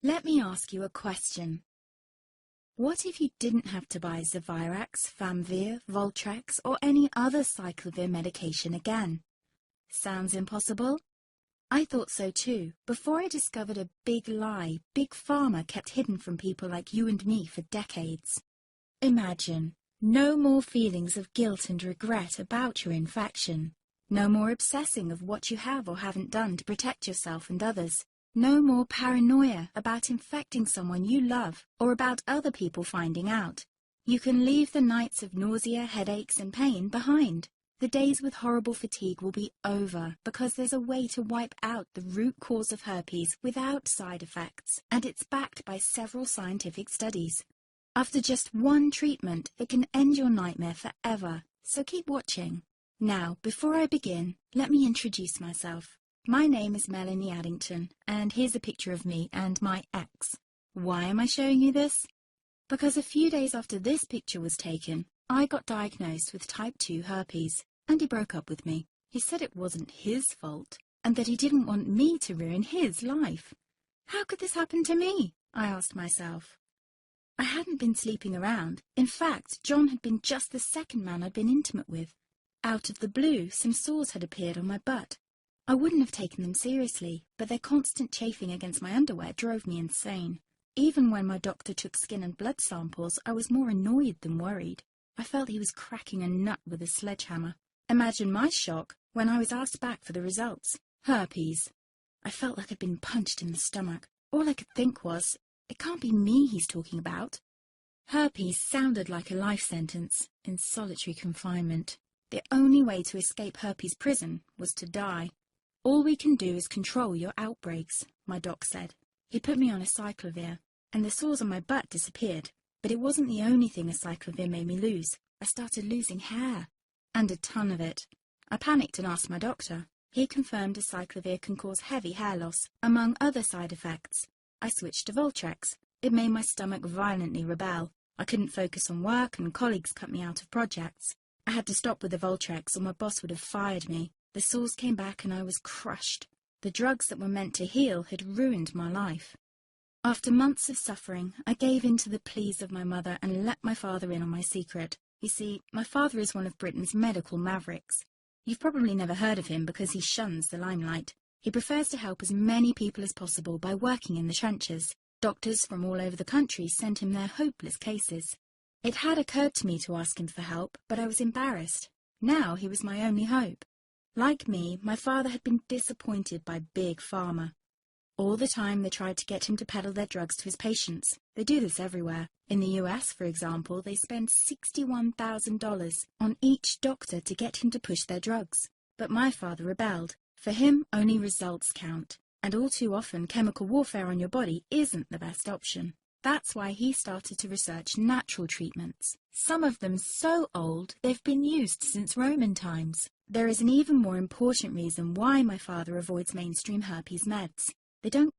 Let me ask you a question. What if you didn't have to buy Zevirax, Famvir, Voltrex, or any other cyclovir medication again? Sounds impossible? I thought so too, before I discovered a big lie Big Pharma kept hidden from people like you and me for decades. Imagine, no more feelings of guilt and regret about your infection. No more obsessing of what you have or haven't done to protect yourself and others. No more paranoia about infecting someone you love or about other people finding out. You can leave the nights of nausea, headaches and pain behind. The days with horrible fatigue will be over because there's a way to wipe out the root cause of herpes without side effects, and it's backed by several scientific studies. After just one treatment, it can end your nightmare forever, so keep watching. Now, before I begin, let me introduce myself. My name is Melanie Addington, and here's a picture of me and my ex. Why am I showing you this? Because a few days after this picture was taken, I got diagnosed with type 2 herpes, and he broke up with me. He said it wasn't his fault, and that he didn't want me to ruin his life. How could this happen to me? I asked myself. I hadn't been sleeping around. In fact, John had been just the second man I'd been intimate with. Out of the blue, some sores had appeared on my butt. I wouldn't have taken them seriously, but their constant chafing against my underwear drove me insane. Even when my doctor took skin and blood samples, I was more annoyed than worried. I felt he was cracking a nut with a sledgehammer. Imagine my shock when I was asked back for the results. Herpes. I felt like I'd been punched in the stomach. All I could think was, it can't be me he's talking about. Herpes sounded like a life sentence in solitary confinement. The only way to escape herpes prison was to die. All we can do is control your outbreaks, my doc said. He put me on a cyclovir, and the sores on my butt disappeared. But it wasn't the only thing a cyclovir made me lose. I started losing hair, and a ton of it. I panicked and asked my doctor. He confirmed a cyclovir can cause heavy hair loss, among other side effects. I switched to Voltrex. It made my stomach violently rebel. I couldn't focus on work, and colleagues cut me out of projects. I had to stop with the Voltrex, or my boss would have fired me. The sores came back and I was crushed. The drugs that were meant to heal had ruined my life. After months of suffering, I gave in to the pleas of my mother and let my father in on my secret. You see, my father is one of Britain's medical mavericks. You've probably never heard of him because he shuns the limelight. He prefers to help as many people as possible by working in the trenches. Doctors from all over the country sent him their hopeless cases. It had occurred to me to ask him for help, but I was embarrassed. Now he was my only hope. Like me, my father had been disappointed by Big Pharma. All the time they tried to get him to peddle their drugs to his patients. They do this everywhere. In the US, for example, they spend $61,000 on each doctor to get him to push their drugs. But my father rebelled. For him, only results count. And all too often, chemical warfare on your body isn't the best option. That's why he started to research natural treatments. Some of them so old, they've been used since Roman times. There is an even more important reason why my father avoids mainstream herpes meds. They don't